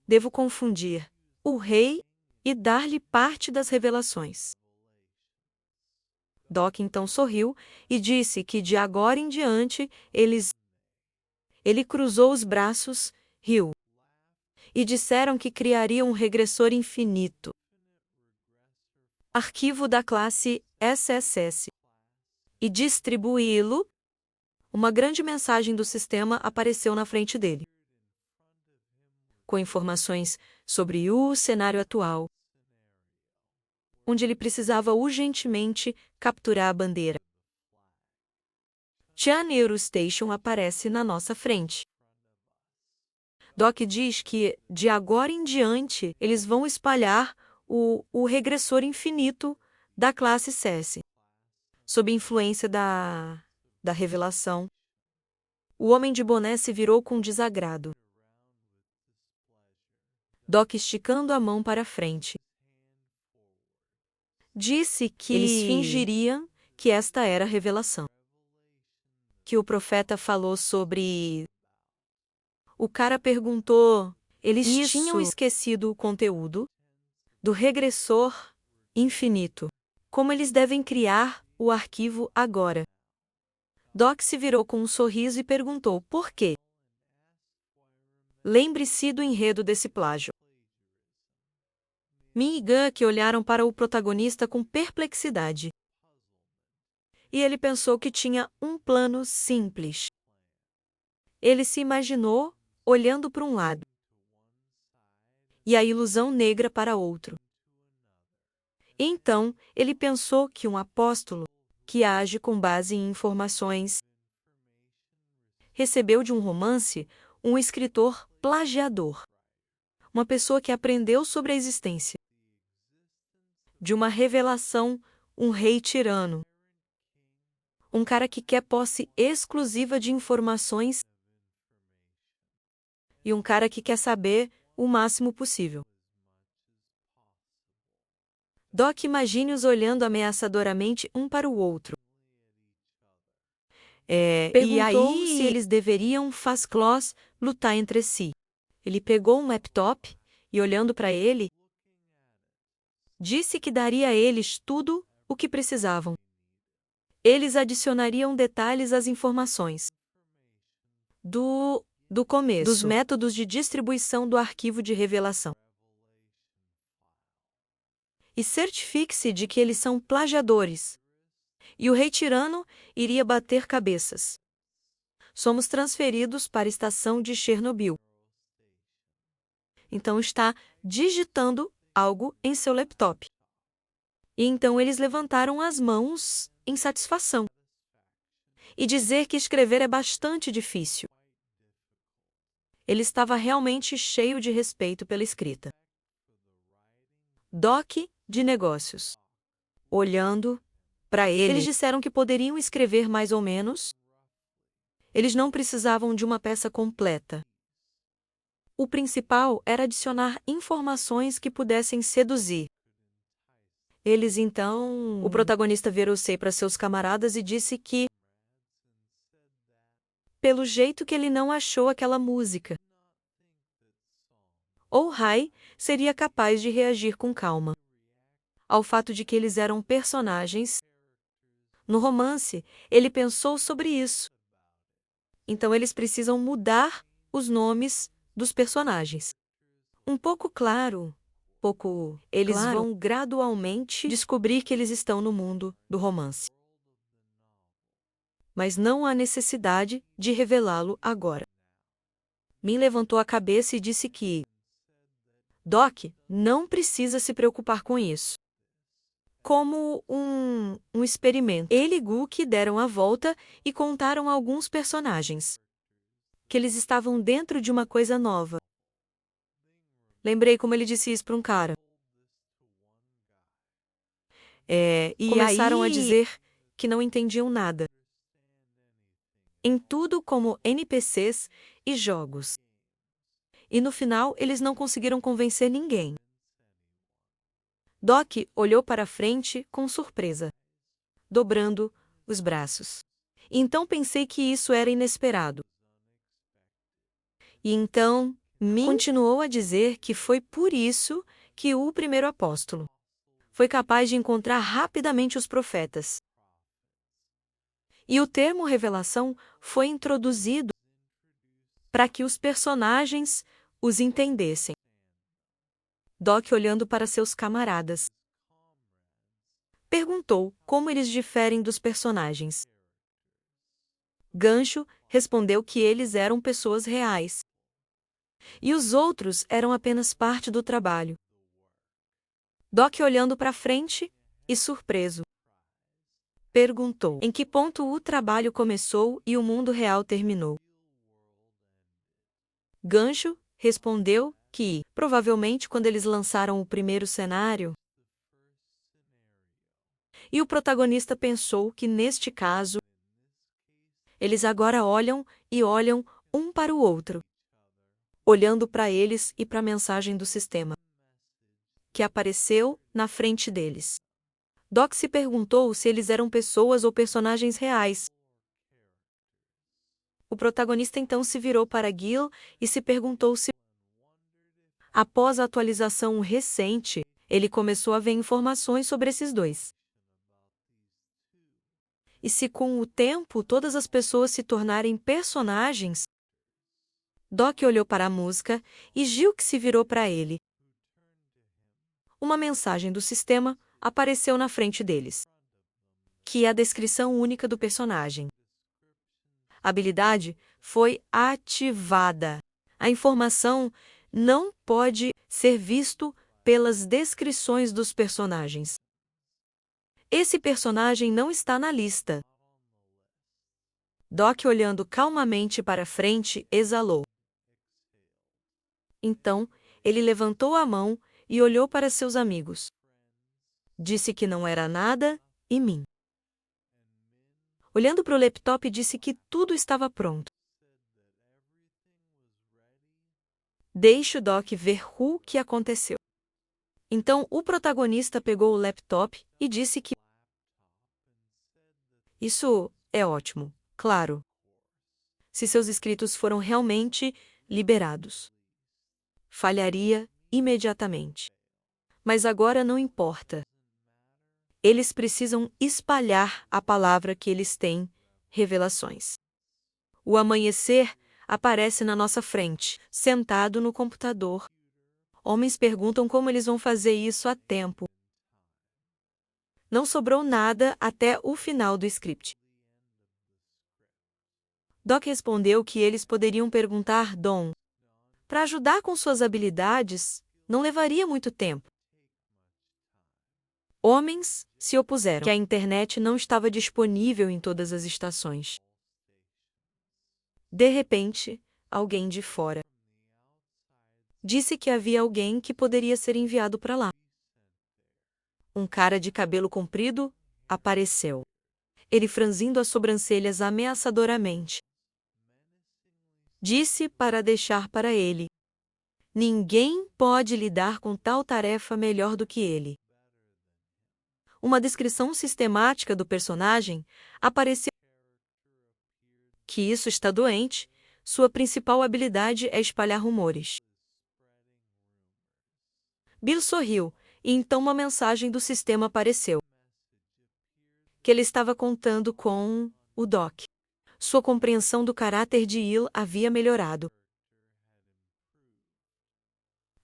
devo confundir o rei e dar-lhe parte das revelações. Doc então sorriu e disse que de agora em diante ele cruzou os braços, riu. E disseram que criaria um regressor infinito. Arquivo da classe SSS. E distribuí-lo. Uma grande mensagem do sistema apareceu na frente dele, com informações sobre o cenário atual, onde ele precisava urgentemente capturar a bandeira. Tian Eurostation aparece na nossa frente. Doc diz que, de agora em diante, eles vão espalhar o regressor infinito da classe CS. Sob influência da revelação, o homem de boné se virou com desagrado. Doc esticando a mão para frente. Disse que eles fingiriam que esta era a revelação. Que o profeta falou sobre... O cara perguntou... Eles tinham esquecido o conteúdo do regressor infinito. Como eles devem criar o arquivo agora? Doc se virou com um sorriso e perguntou por quê. Lembre-se do enredo desse plágio. Min e Guk olharam para o protagonista com perplexidade. E ele pensou que tinha um plano simples. Ele se imaginou olhando para um lado e a ilusão negra para outro. Então, ele pensou que um apóstolo, que age com base em informações, recebeu de um romance um escritor plagiador, uma pessoa que aprendeu sobre a existência de uma revelação, um rei tirano, um cara que quer posse exclusiva de informações e um cara que quer saber o máximo possível. Doc imagine-os olhando ameaçadoramente um para o outro. Perguntou se eles deveriam lutar entre si. Ele pegou um laptop e, olhando para ele, disse que daria a eles tudo o que precisavam. Eles adicionariam detalhes às informações do começo, dos métodos de distribuição do arquivo de revelação. E certifique-se de que eles são plagiadores. E o rei tirano iria bater cabeças. Somos transferidos para a estação de Chernobyl. Então está digitando algo em seu laptop. E então eles levantaram as mãos em satisfação. E dizer que escrever é bastante difícil. Ele estava realmente cheio de respeito pela escrita. Doc de negócios. Olhando para ele, eles disseram que poderiam escrever mais ou menos. Eles não precisavam de uma peça completa. O principal era adicionar informações que pudessem seduzir. Eles então... O protagonista virou-se para seus camaradas e disse que, pelo jeito que ele não achou aquela música, ou Rai seria capaz de reagir com calma ao fato de que eles eram personagens. No romance, ele pensou sobre isso. Então eles precisam mudar os nomes dos personagens. Um pouco claro, eles vão gradualmente descobrir que eles estão no mundo do romance. Mas não há necessidade de revelá-lo agora. Min levantou a cabeça e disse que Doc não precisa se preocupar com isso. Como um experimento. Ele e Guk deram a volta e contaram a alguns personagens que eles estavam dentro de uma coisa nova. Lembrei como ele disse isso para um cara. E começaram a dizer que não entendiam nada. Em tudo como NPCs e jogos. E no final, eles não conseguiram convencer ninguém. Doc olhou para frente com surpresa, dobrando os braços. Então pensei que isso era inesperado. E então, Min continuou a dizer que foi por isso que o primeiro apóstolo foi capaz de encontrar rapidamente os profetas. E o termo revelação foi introduzido para que os personagens os entendessem. Doc, olhando para seus camaradas, perguntou como eles diferem dos personagens. Gancho respondeu que eles eram pessoas reais e os outros eram apenas parte do trabalho. Doc, olhando para frente e surpreso, perguntou em que ponto o trabalho começou e o mundo real terminou. Gancho respondeu que, provavelmente, quando eles lançaram o primeiro cenário, e o protagonista pensou que, neste caso, eles agora olham um para o outro, olhando para eles e para a mensagem do sistema, que apareceu na frente deles. Doc se perguntou se eles eram pessoas ou personagens reais. O protagonista então se virou para Gil e se perguntou se, após a atualização recente, ele começou a ver informações sobre esses dois. E se com o tempo todas as pessoas se tornarem personagens? Doc olhou para a música e Gil que se virou para ele. Uma mensagem do sistema apareceu na frente deles, que é a descrição única do personagem. A habilidade foi ativada. A informação não pode ser visto pelas descrições dos personagens. Esse personagem não está na lista. Doc, olhando calmamente para frente, exalou. Então, ele levantou a mão e olhou para seus amigos. Disse que não era nada e Min. Olhando para o laptop, disse que tudo estava pronto. Deixe o Doc ver o que aconteceu. Então, o protagonista pegou o laptop e disse que isso é ótimo, claro, se seus escritos foram realmente liberados. Falharia imediatamente. Mas agora não importa. Eles precisam espalhar a palavra que eles têm, revelações. O amanhecer aparece na nossa frente, sentado no computador. Homens perguntam como eles vão fazer isso a tempo. Não sobrou nada até o final do script. Doc respondeu que eles poderiam perguntar Dom. Para ajudar com suas habilidades, não levaria muito tempo. Homens se opuseram que a internet não estava disponível em todas as estações. De repente, alguém de fora disse que havia alguém que poderia ser enviado para lá. Um cara de cabelo comprido apareceu. Ele franzindo as sobrancelhas ameaçadoramente. Disse para deixar para ele. Ninguém pode lidar com tal tarefa melhor do que ele. Uma descrição sistemática do personagem apareceu. Que isso está doente, sua principal habilidade é espalhar rumores. Bill sorriu, e então uma mensagem do sistema apareceu. Que ele estava contando com o Doc. Sua compreensão do caráter de Il havia melhorado.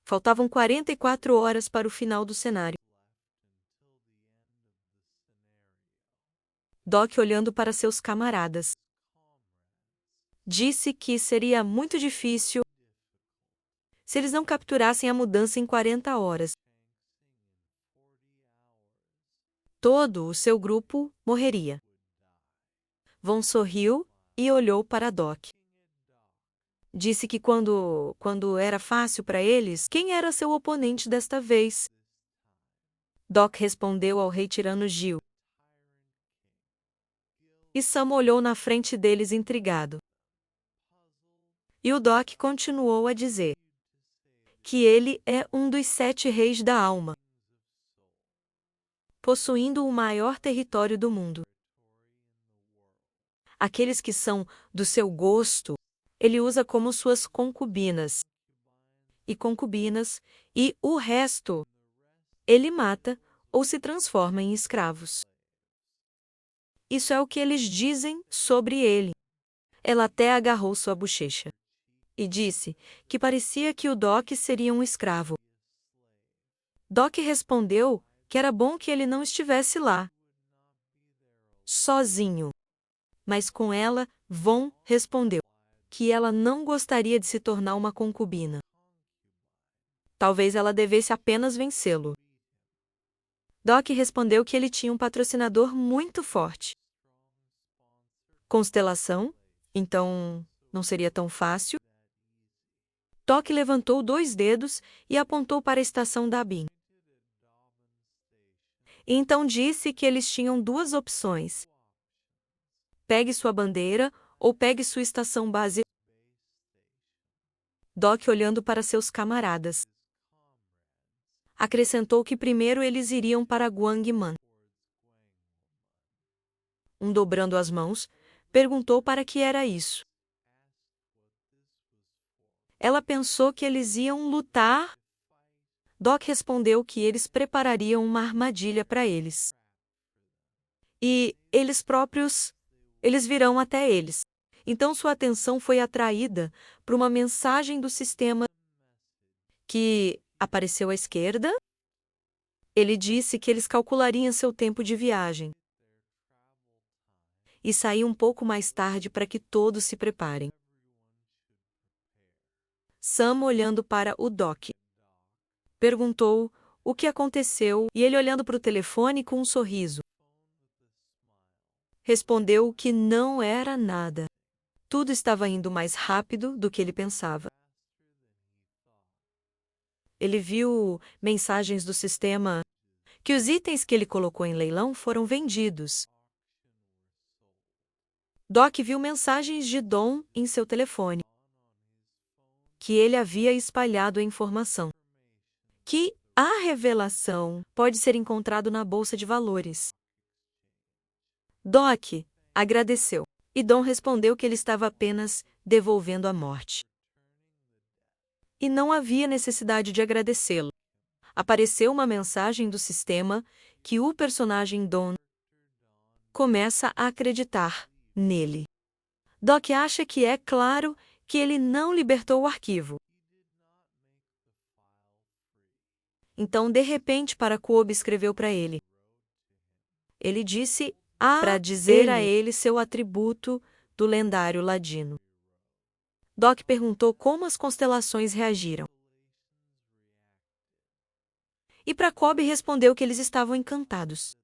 Faltavam 44 horas para o final do cenário. Doc, olhando para seus camaradas, disse que seria muito difícil se eles não capturassem a mudança em 40 horas. Todo o seu grupo morreria. Von sorriu e olhou para Doc. Disse que quando era fácil para eles, quem era seu oponente desta vez? Doc respondeu ao rei tirano Gil. E Sam olhou na frente deles intrigado. E o Doc continuou a dizer que ele é um dos 7 reis da alma, possuindo o maior território do mundo. Aqueles que são do seu gosto, ele usa como suas concubinas. e concubinas, e o resto ele mata ou se transforma em escravos. Isso é o que eles dizem sobre ele. Ela até agarrou sua bochecha e disse que parecia que o Doc seria um escravo. Doc respondeu que era bom que ele não estivesse lá, sozinho. Mas com ela, Von respondeu que ela não gostaria de se tornar uma concubina. Talvez ela devesse apenas vencê-lo. Doc respondeu que ele tinha um patrocinador muito forte. Constelação? Então, não seria tão fácil? Doc levantou 2 dedos e apontou para a estação Dabin. E então disse que eles tinham 2 opções. Pegue sua bandeira ou pegue sua estação base. Doc olhando para seus camaradas. Acrescentou que primeiro eles iriam para Guangman. Dobrando as mãos, perguntou para que era isso. Ela pensou que eles iam lutar. Doc respondeu que eles preparariam uma armadilha para eles. E eles próprios, eles virão até eles. Então sua atenção foi atraída por uma mensagem do sistema que apareceu à esquerda. Ele disse que eles calculariam seu tempo de viagem e sair um pouco mais tarde para que todos se preparem. Sam olhando para o Doc. Perguntou o que aconteceu e ele olhando para o telefone com um sorriso. Respondeu que não era nada. Tudo estava indo mais rápido do que ele pensava. Ele viu mensagens do sistema que os itens que ele colocou em leilão foram vendidos. Doc viu mensagens de Don em seu telefone, que ele havia espalhado a informação, que a revelação pode ser encontrado na bolsa de valores. Doc agradeceu, e Don respondeu que ele estava apenas devolvendo a morte. E não havia necessidade de agradecê-lo. Apareceu uma mensagem do sistema que o personagem Don começa a acreditar nele. Doc acha que é claro que ele não libertou o arquivo. Então, de repente, Paracobe escreveu para ele. Ele disse para dizer a ele seu atributo do lendário ladino. Doc perguntou como as constelações reagiram. E Paracobe respondeu que eles estavam encantados.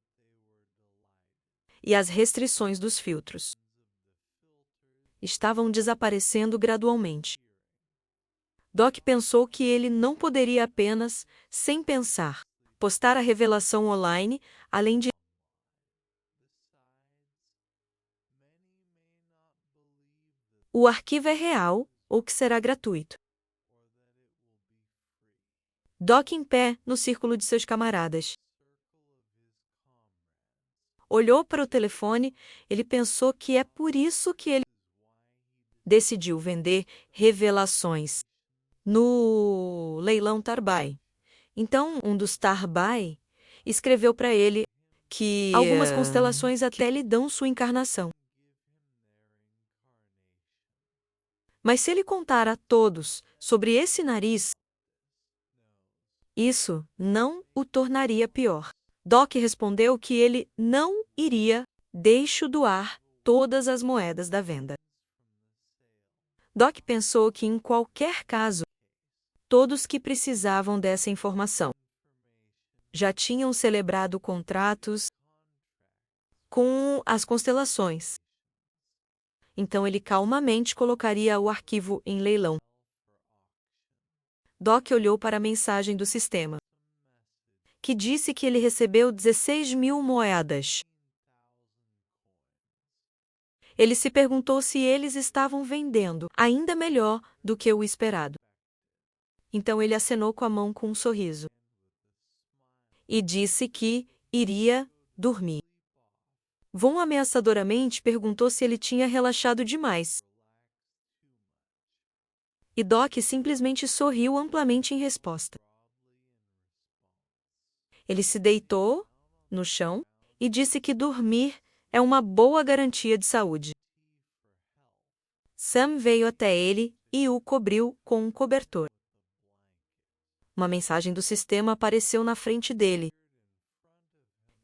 E as restrições dos filtros estavam desaparecendo gradualmente. Doc pensou que ele não poderia apenas, sem pensar, postar a revelação online, além de o arquivo é real ou que será gratuito. Doc em pé no círculo de seus camaradas. Olhou para o telefone, ele pensou que é por isso que ele decidiu vender revelações no leilão Tarbai. Então, um dos Tarbai escreveu para ele que algumas constelações até lhe dão sua encarnação. Mas se ele contar a todos sobre esse nariz, isso não o tornaria pior. Doc respondeu que ele não iria doar todas as moedas da venda. Doc pensou que, em qualquer caso, todos que precisavam dessa informação já tinham celebrado contratos com as constelações. Então ele calmamente colocaria o arquivo em leilão. Doc olhou para a mensagem do sistema, que disse que ele recebeu 16.000 moedas. Ele se perguntou se eles estavam vendendo ainda melhor do que o esperado. Então ele acenou com a mão com um sorriso e disse que iria dormir. Von ameaçadoramente perguntou se ele tinha relaxado demais. E Doc simplesmente sorriu amplamente em resposta. Ele se deitou no chão e disse que dormir é uma boa garantia de saúde. Sam veio até ele e o cobriu com um cobertor. Uma mensagem do sistema apareceu na frente dele,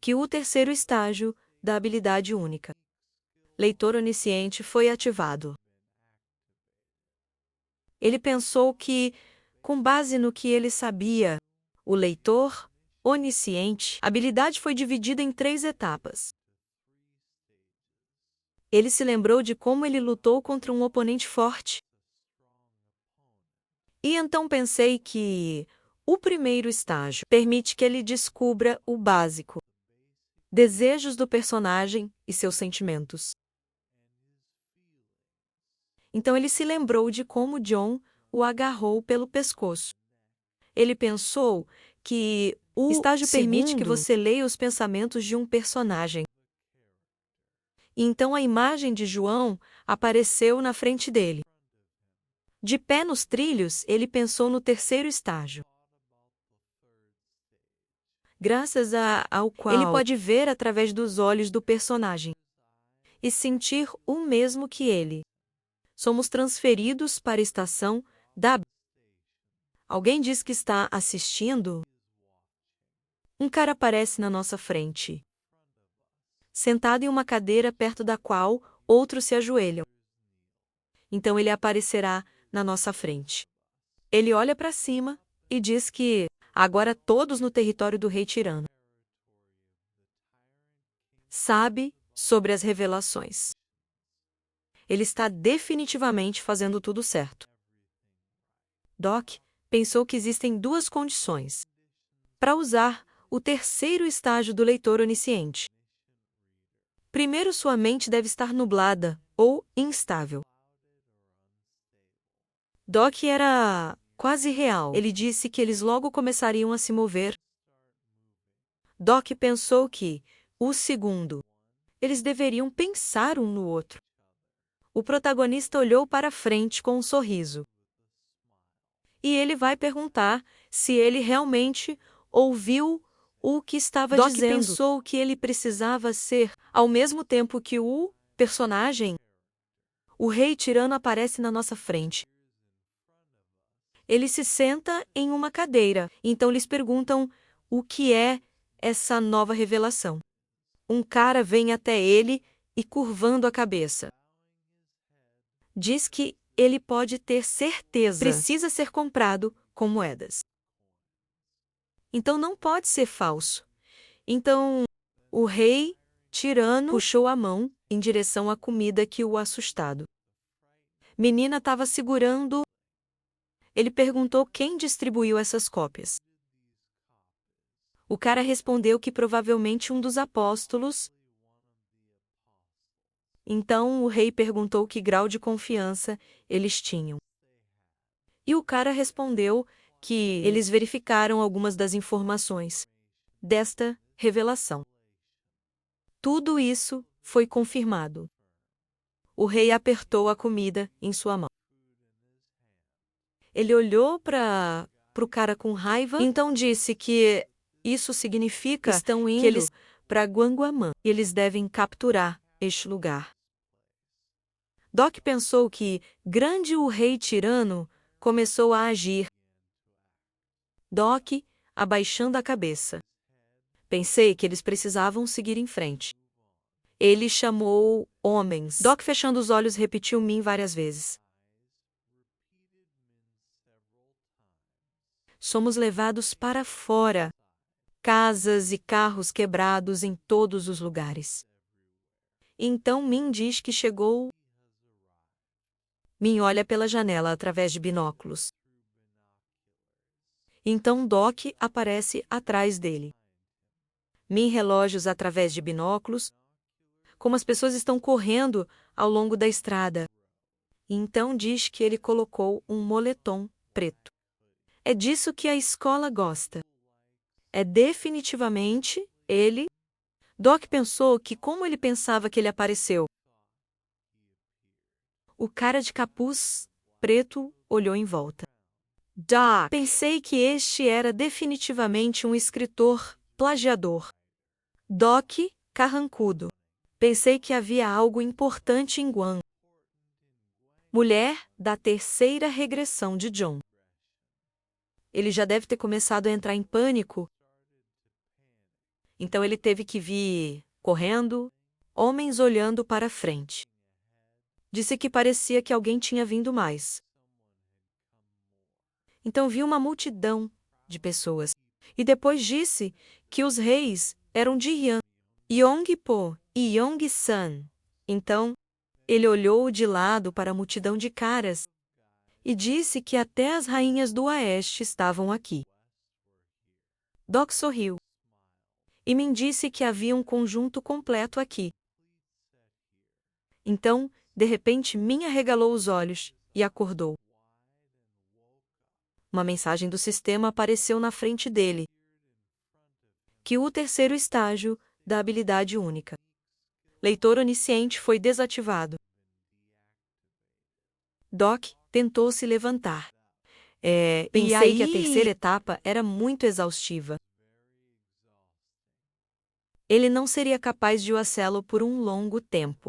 que o terceiro estágio da habilidade única, leitor onisciente, foi ativado. Ele pensou que, com base no que ele sabia, o leitor onisciente, a habilidade foi dividida em 3 etapas. Ele se lembrou de como ele lutou contra um oponente forte. E então pensei que o primeiro estágio permite que ele descubra o básico, desejos do personagem e seus sentimentos. Então ele se lembrou de como John o agarrou pelo pescoço. Ele pensou que o estágio permite que você leia os pensamentos de um personagem. E então a imagem de João apareceu na frente dele. De pé nos trilhos, ele pensou no terceiro estágio, graças ao qual ele pode ver através dos olhos do personagem e sentir o mesmo que ele. Somos transferidos para a estação da... Alguém diz que está assistindo? Um cara aparece na nossa frente, sentado em uma cadeira perto da qual outros se ajoelham. Então ele aparecerá na nossa frente. Ele olha para cima e diz que agora todos no território do rei tirano sabe sobre as revelações. Ele está definitivamente fazendo tudo certo. Doc pensou que existem 2 condições para usar o terceiro estágio do leitor onisciente. Primeiro, sua mente deve estar nublada ou instável. Doc era quase real. Ele disse que eles logo começariam a se mover. Doc pensou que, o segundo, eles deveriam pensar um no outro. O protagonista olhou para frente com um sorriso. E ele vai perguntar se ele realmente ouviu o que estava dizendo. Doc pensou que ele precisava ser, ao mesmo tempo que o personagem. O rei tirano aparece na nossa frente. Ele se senta em uma cadeira. Então lhes perguntam o que é essa nova revelação. Um cara vem até ele e curvando a cabeça. Diz que ele pode ter certeza. Precisa ser comprado com moedas. Então não pode ser falso. Então o rei tirano puxou a mão em direção à comida que o assustado. Menina estava segurando. Ele perguntou quem distribuiu essas cópias. O cara respondeu que provavelmente um dos apóstolos. Então o rei perguntou que grau de confiança eles tinham. E o cara respondeu que eles verificaram algumas das informações desta revelação. Tudo isso foi confirmado. O rei apertou a comida em sua mão. Ele olhou para o cara com raiva, então disse que isso significa estão indo que eles para Guanguamã e eles devem capturar este lugar. Doc pensou que, grande o rei tirano, começou a agir. Doc, abaixando a cabeça. Pensei que eles precisavam seguir em frente. Ele chamou homens. Doc, fechando os olhos, repetiu Min várias vezes. Somos levados para fora. Casas e carros quebrados em todos os lugares. Então Min diz que chegou. Min olha pela janela através de binóculos. Então Doc aparece atrás dele. Min relógios através de binóculos, como as pessoas estão correndo ao longo da estrada. Então diz que ele colocou um moletom preto. É disso que a escola gosta. É definitivamente ele. Doc pensou que como ele pensava que ele apareceu. O cara de capuz preto olhou em volta. Doc, pensei que este era definitivamente um escritor plagiador. Doc, carrancudo. Pensei que havia algo importante em Guan. Mulher da terceira regressão de John. Ele já deve ter começado a entrar em pânico. Então ele teve que vir correndo, homens olhando para frente. Disse que parecia que alguém tinha vindo mais. Então viu uma multidão de pessoas. E depois disse que os reis eram de Yan, Yongpo e Yongsan. Então, ele olhou de lado para a multidão de caras e disse que até as rainhas do Oeste estavam aqui. Doc sorriu e me disse que havia um conjunto completo aqui. Então, de repente, Min arregalou os olhos e acordou. Uma mensagem do sistema apareceu na frente dele. Que o terceiro estágio da habilidade única. Leitor onisciente foi desativado. Doc tentou se levantar. Pensei que a terceira etapa era muito exaustiva. Ele não seria capaz de usá-lo por um longo tempo.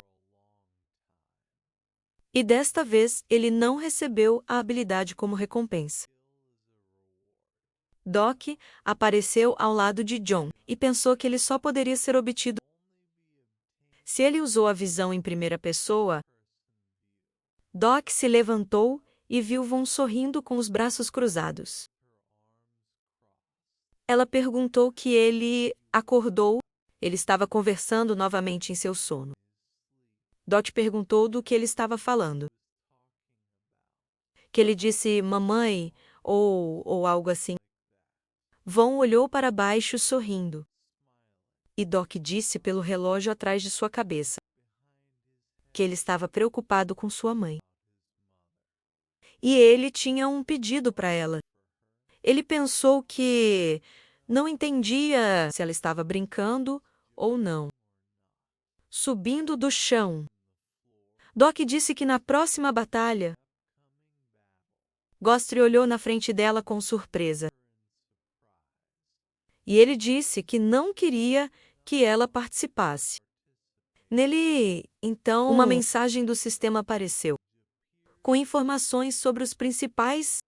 E desta vez ele não recebeu a habilidade como recompensa. Doc apareceu ao lado de John e pensou que ele só poderia ser obtido se ele usou a visão em primeira pessoa. Doc se levantou e viu Von sorrindo com os braços cruzados. Ela perguntou que ele acordou. Ele estava conversando novamente em seu sono. Doc perguntou do que ele estava falando. Que ele disse mamãe ou algo assim. Von olhou para baixo sorrindo. E Doc disse pelo relógio atrás de sua cabeça que ele estava preocupado com sua mãe. E ele tinha um pedido para ela. Ele pensou que não entendia se ela estava brincando ou não. Subindo do chão. Doc disse que na próxima batalha. Gostri olhou na frente dela com surpresa. E ele disse que não queria que ela participasse. Nele, então, uma mensagem do sistema apareceu, com informações sobre os principais.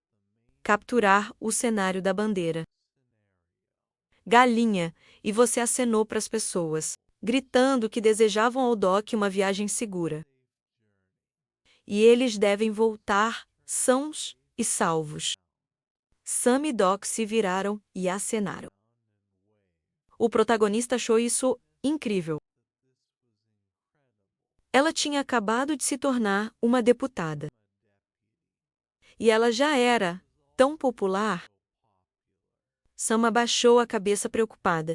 Capturar o cenário da bandeira. Galinha, e você acenou para as pessoas, gritando que desejavam ao Doc uma viagem segura. E eles devem voltar sãos e salvos. Sam e Doc se viraram e acenaram. O protagonista achou isso incrível. Ela tinha acabado de se tornar uma deputada. E ela já era tão popular. Sam abaixou a cabeça preocupada.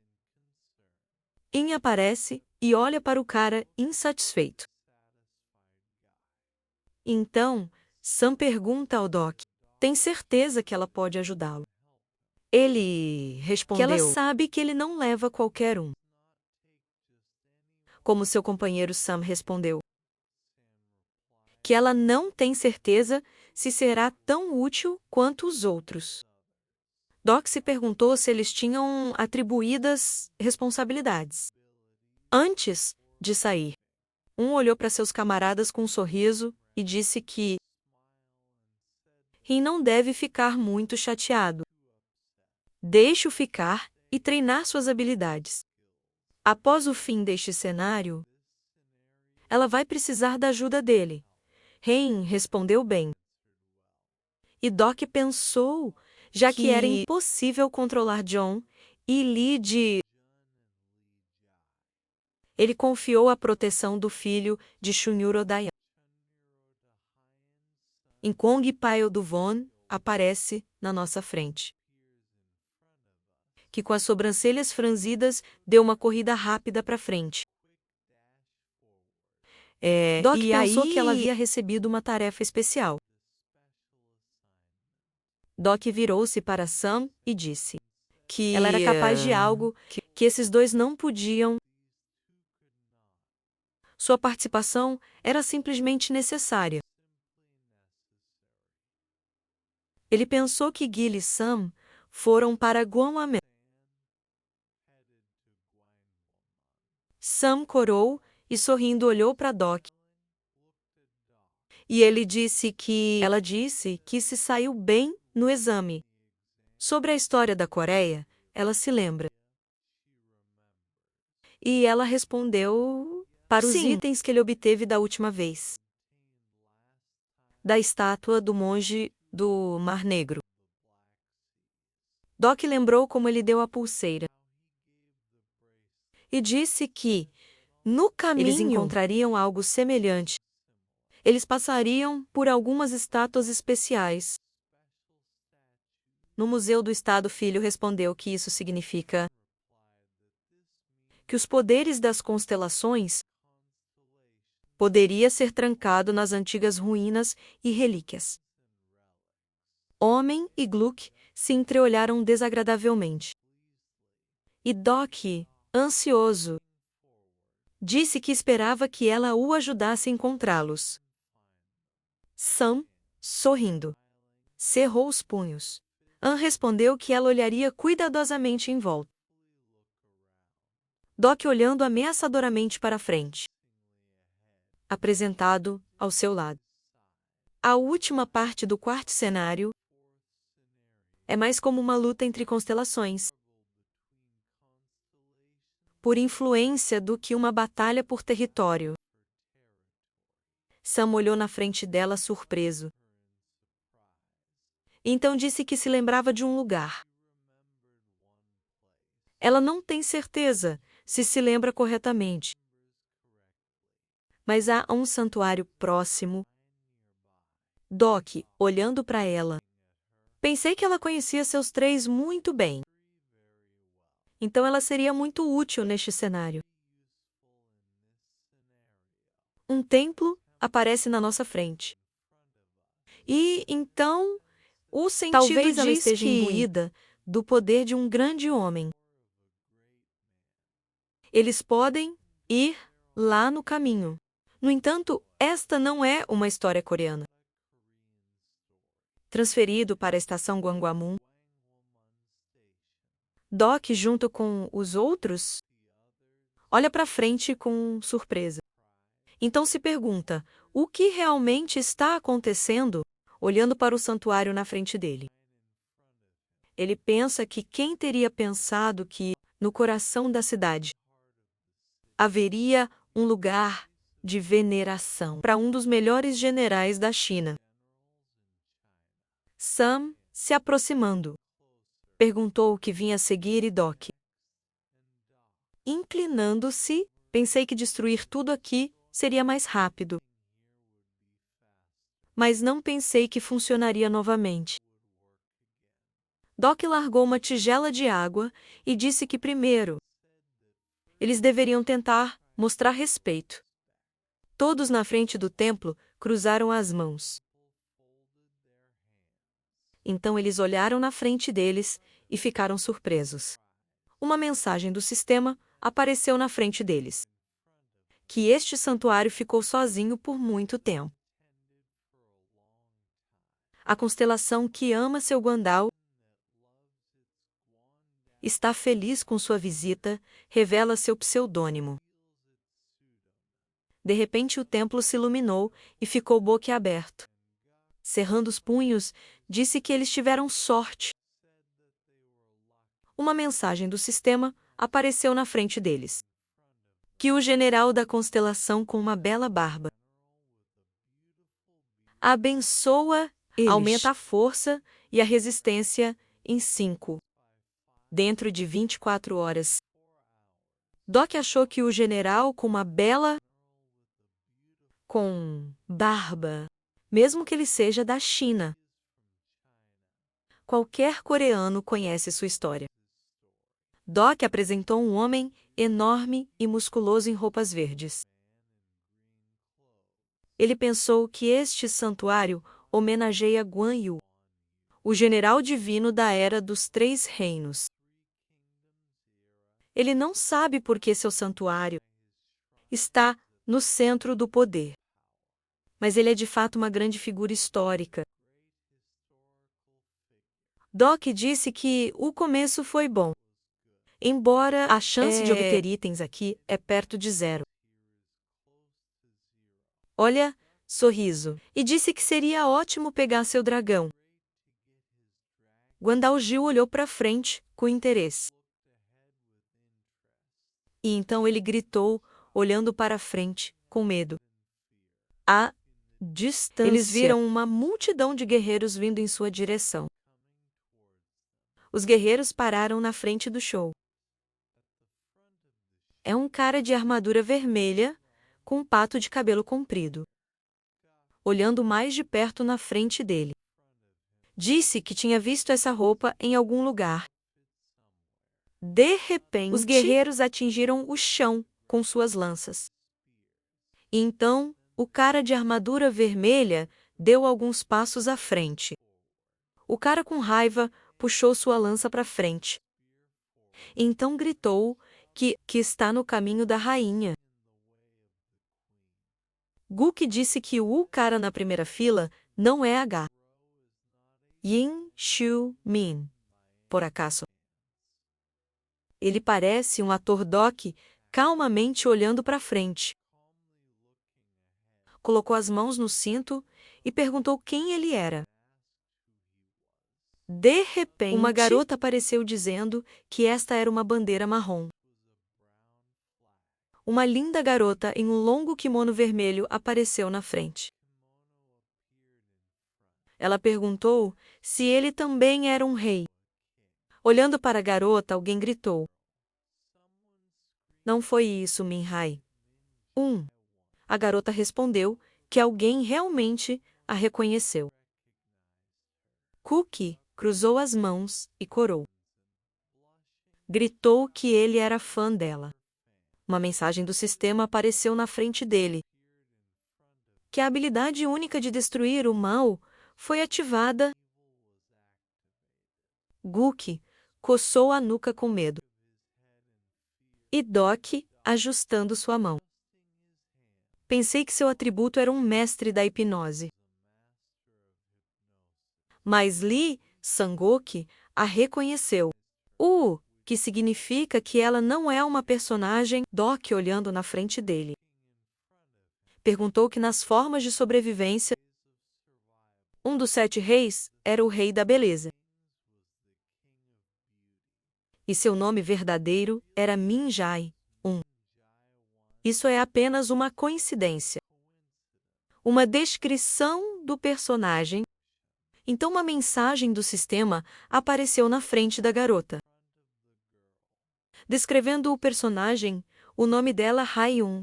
In aparece e olha para o cara insatisfeito. Então, Sam pergunta ao Doc: tem certeza que ela pode ajudá-lo? Ele respondeu que ela sabe que ele não leva qualquer um. Como seu companheiro Sam respondeu que ela não tem certeza se será tão útil quanto os outros. Doc se perguntou se eles tinham atribuídas responsabilidades. Antes de sair, um olhou para seus camaradas com um sorriso e disse que Rin não deve ficar muito chateado. Deixe-o ficar e treinar suas habilidades. Após o fim deste cenário, ela vai precisar da ajuda dele. Rin respondeu bem. E Doc pensou, já que era impossível controlar John e Lid. Ele confiou a proteção do filho de Shunyuro Dayan. Kong Pyle do Von aparece na nossa frente. Que com as sobrancelhas franzidas deu uma corrida rápida para frente. Doc pensou que ela havia recebido uma tarefa especial. Doc virou-se para Sam e disse que ela era capaz de algo que esses dois não podiam. Sua participação era simplesmente necessária. Ele pensou que Gil e Sam foram para Guanmamen. Sam corou e sorrindo olhou para Doc. E ela disse que se saiu bem no exame. Sobre a história da Coreia, ela se lembra. E ela respondeu para os Sim. itens que ele obteve da última vez. Da estátua do monge do Mar Negro. Doc lembrou como ele deu a pulseira. E disse que, no caminho, eles encontrariam algo semelhante. Eles passariam por algumas estátuas especiais. No Museu do Estado, Filho respondeu que isso significa que os poderes das constelações poderia ser trancado nas antigas ruínas e relíquias. Homem e Gluck se entreolharam desagradavelmente. E Doc, ansioso, disse que esperava que ela o ajudasse a encontrá-los. Sam, sorrindo, cerrou os punhos. Ann respondeu que ela olharia cuidadosamente em volta. Doc olhando ameaçadoramente para frente. Apresentado ao seu lado. A última parte do quarto cenário é mais como uma luta entre constelações, por influência do que uma batalha por território. Sam olhou na frente dela surpreso. Então disse que se lembrava de um lugar. Ela não tem certeza se lembra corretamente. Mas há um santuário próximo. Doc, olhando para ela. Pensei que ela conhecia seus três muito bem. Então ela seria muito útil neste cenário. Um templo aparece na nossa frente. E, então, o sentido Talvez ela diz esteja que imbuída do poder de um grande homem. Eles podem ir lá no caminho. No entanto, esta não é uma história coreana. Transferido para a estação Gwangwamun, Doc, junto com os outros, olha para frente com surpresa. Então se pergunta, o que realmente está acontecendo, olhando para o santuário na frente dele. Ele pensa que quem teria pensado que, no coração da cidade, haveria um lugar de veneração para um dos melhores generais da China. Sam, se aproximando, perguntou o que vinha a seguir e Doc. Inclinando-se, pensei que destruir tudo aqui seria mais rápido. Mas não pensei que funcionaria novamente. Doc largou uma tigela de água e disse que primeiro eles deveriam tentar mostrar respeito. Todos na frente do templo cruzaram as mãos. Então eles olharam na frente deles e ficaram surpresos. Uma mensagem do sistema apareceu na frente deles. Que este santuário ficou sozinho por muito tempo. A constelação que ama seu Guandao está feliz com sua visita, revela seu pseudônimo. De repente o templo se iluminou e ficou boquiaberto. Cerrando os punhos, disse que eles tiveram sorte. Uma mensagem do sistema apareceu na frente deles. Que o general da constelação com uma bela barba abençoa eles. Aumenta a força e a resistência em 5. Dentro de 24 horas. Doc achou que o general com uma bela com barba, mesmo que ele seja da China. Qualquer coreano conhece sua história. Doc apresentou um homem enorme e musculoso em roupas verdes. Ele pensou que este santuário homenageia Guan Yu, o general divino da Era dos Três Reinos. Ele não sabe por que seu santuário está no centro do poder. Mas ele é de fato uma grande figura histórica. Doc disse que o começo foi bom, embora a chance de obter itens aqui é perto de zero. Olha, sorriso. E disse que seria ótimo pegar seu dragão. Guandalgil olhou para frente, com interesse. E então ele gritou, olhando para frente, com medo. À distância, eles viram uma multidão de guerreiros vindo em sua direção. Os guerreiros pararam na frente do show. É um cara de armadura vermelha, com um pato de cabelo comprido, olhando mais de perto na frente dele. Disse que tinha visto essa roupa em algum lugar. De repente, os guerreiros atingiram o chão com suas lanças. E então, o cara de armadura vermelha deu alguns passos à frente. O cara com raiva puxou sua lança para frente. E então gritou que está no caminho da rainha. Guk disse que o cara na primeira fila não é H. Yin Shu Min, por acaso. Ele parece um ator doc, calmamente olhando para frente. Colocou as mãos no cinto e perguntou quem ele era. De repente, uma garota apareceu dizendo que esta era uma bandeira marrom. Uma linda garota em um longo kimono vermelho apareceu na frente. Ela perguntou se ele também era um rei. Olhando para a garota, alguém gritou. Não foi isso, Minhai. A garota respondeu que alguém realmente a reconheceu. Cookie cruzou as mãos e corou. Gritou que ele era fã dela. Uma mensagem do sistema apareceu na frente dele. Que a habilidade única de destruir o mal foi ativada. Guk coçou a nuca com medo. E Doc ajustando sua mão. Pensei que seu atributo era um mestre da hipnose. Mas Lee Sang-ok a reconheceu. Que significa que ela não é uma personagem. Doc olhando na frente dele. Perguntou que nas formas de sobrevivência, um dos 7 reis era o rei da beleza. E seu nome verdadeiro era Min Jae. Isso é apenas uma coincidência. Uma descrição do personagem. Então uma mensagem do sistema apareceu na frente da garota. Descrevendo o personagem, o nome dela Hai-un.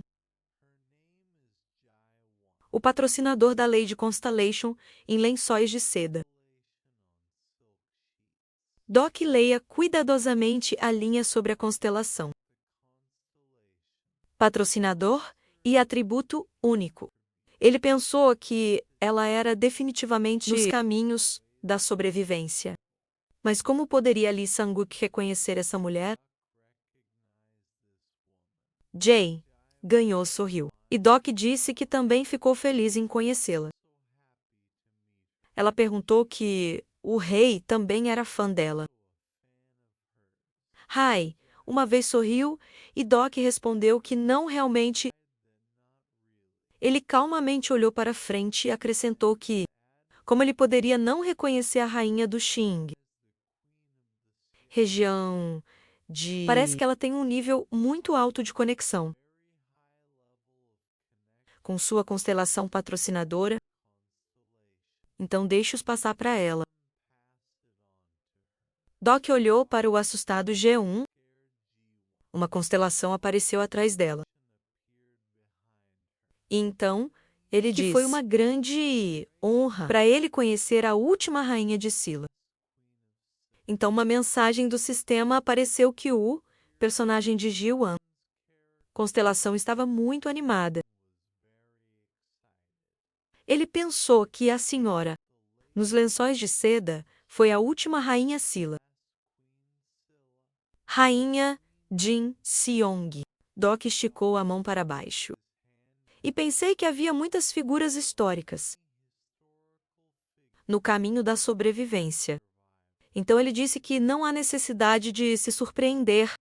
O patrocinador da Lady Constellation em lençóis de seda. Doc leia cuidadosamente a linha sobre a constelação. Patrocinador e atributo único. Ele pensou que ela era definitivamente nos caminhos da sobrevivência. Mas como poderia Lee Sang-ok reconhecer essa mulher? Jay ganhou sorriu. E Doc disse que também ficou feliz em conhecê-la. Ela perguntou que o rei também era fã dela. Hai uma vez sorriu e Doc respondeu que não realmente. Ele calmamente olhou para frente e acrescentou que, como ele poderia não reconhecer a rainha do Xing? Região de... Parece que ela tem um nível muito alto de conexão com sua constelação patrocinadora. Então deixe-os passar para ela. Doc olhou para o assustado G1. Uma constelação apareceu atrás dela. E então, ele disse que foi uma grande honra para ele conhecer a última rainha de Silla. Então uma mensagem do sistema apareceu que o personagem de Ji-wan, constelação, estava muito animada. Ele pensou que a senhora, nos lençóis de seda, foi a última rainha Silla. Rainha Jin Seong. Doc esticou a mão para baixo. E pensei que havia muitas figuras históricas no caminho da sobrevivência. Então ele disse que não há necessidade de se surpreender.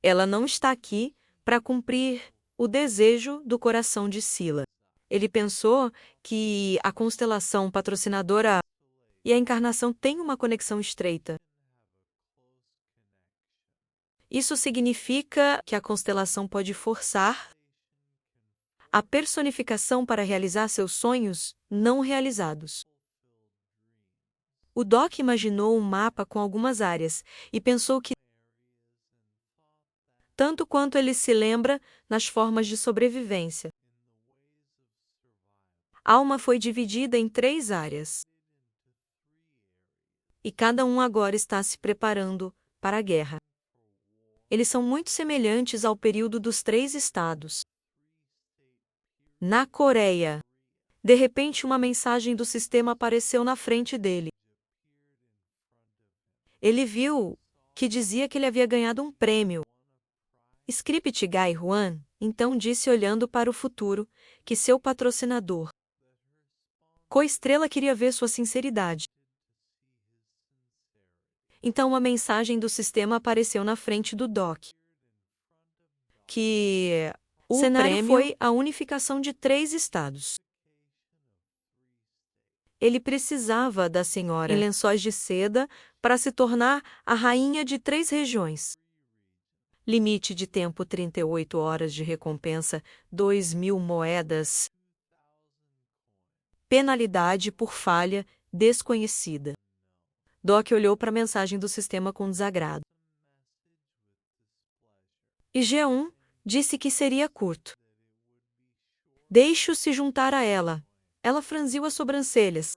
Ela não está aqui para cumprir o desejo do coração de Sila. Ele pensou que a constelação patrocinadora e a encarnação têm uma conexão estreita. Isso significa que a constelação pode forçar a personificação para realizar seus sonhos não realizados. O Doc imaginou um mapa com algumas áreas e pensou que, tanto quanto ele se lembra, nas formas de sobrevivência. A alma foi dividida em 3 áreas. E cada um agora está se preparando para a guerra. Eles são muito semelhantes ao período dos 3 estados. Na Coreia, de repente uma mensagem do sistema apareceu na frente dele. Ele viu que dizia que ele havia ganhado um prêmio. Script Guy Huan então disse olhando para o futuro que seu patrocinador, Coestrela, queria ver sua sinceridade. Então uma mensagem do sistema apareceu na frente do Doc. Que o cenário foi a unificação de 3 estados. Ele precisava da senhora em lençóis de seda para se tornar a rainha de 3 regiões. Limite de tempo 38 horas de recompensa, 2.000 moedas. Penalidade por falha desconhecida. Doc olhou para a mensagem do sistema com desagrado. E G1 disse que seria curto. Deixe-o se juntar a ela. Ela franziu as sobrancelhas.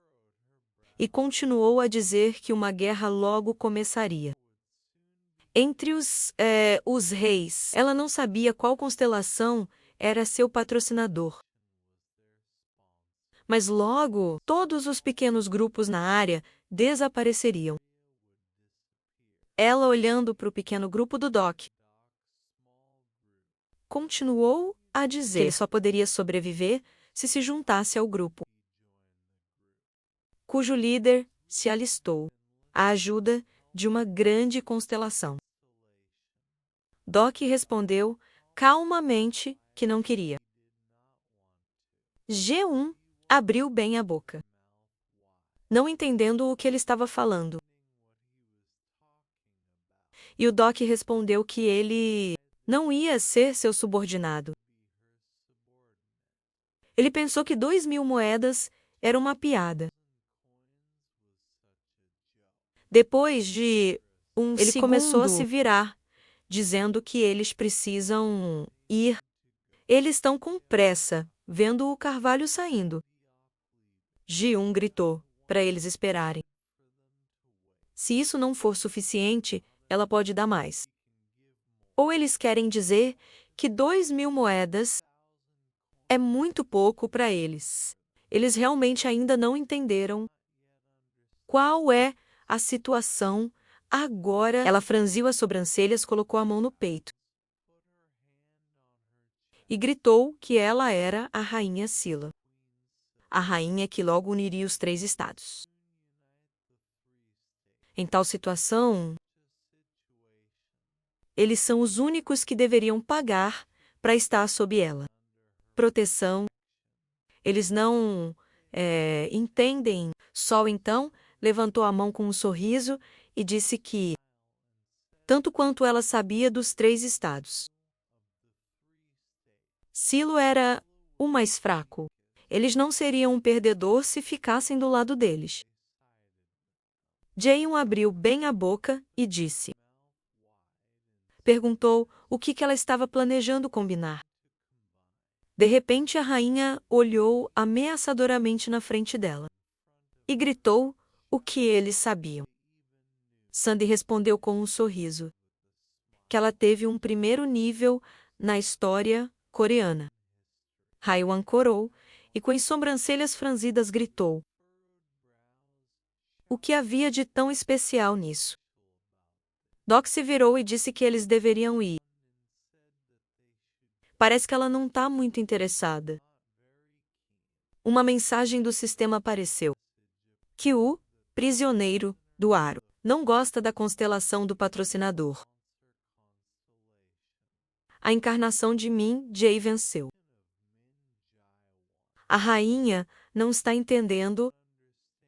E continuou a dizer que uma guerra logo começaria. Entre os reis, ela não sabia qual constelação era seu patrocinador. Mas logo, todos os pequenos grupos na área desapareceriam. Ela olhando para o pequeno grupo do Doc, continuou a dizer que ele só poderia sobreviver se juntasse ao grupo, cujo líder se alistou, à ajuda de uma grande constelação. Doc respondeu calmamente que não queria. G1 abriu bem a boca, não entendendo o que ele estava falando. E o Doc respondeu que ele não ia ser seu subordinado. Ele pensou que 2.000 moedas era uma piada. Depois de ele começou a se virar, dizendo que eles precisam ir. Eles estão com pressa, vendo o carvalho saindo. G1 gritou para eles esperarem. Se isso não for suficiente, ela pode dar mais. Ou eles querem dizer que 2.000 moedas é muito pouco para eles. Eles realmente ainda não entenderam qual é a situação agora. Ela franziu as sobrancelhas, colocou a mão no peito e gritou que ela era a rainha Sila, a rainha que logo uniria os 3 estados. Em tal situação, eles são os únicos que deveriam pagar para estar sob ela. Proteção. Eles não entendem. Sol então levantou a mão com um sorriso e disse que, tanto quanto ela sabia dos 3 estados, Silo era o mais fraco. Eles não seriam um perdedor se ficassem do lado deles. Jaehyun abriu bem a boca e disse. Perguntou o que ela estava planejando combinar. De repente a rainha olhou ameaçadoramente na frente dela e gritou o que eles sabiam. Sandy respondeu com um sorriso que ela teve um primeiro nível na história coreana. Haiwan corou e com as sobrancelhas franzidas gritou. O que havia de tão especial nisso? Doc se virou e disse que eles deveriam ir. Parece que ela não está muito interessada. Uma mensagem do sistema apareceu. Que Prisioneiro, do aro. Não gosta da constelação do patrocinador. A encarnação de Min Jae venceu. A rainha não está entendendo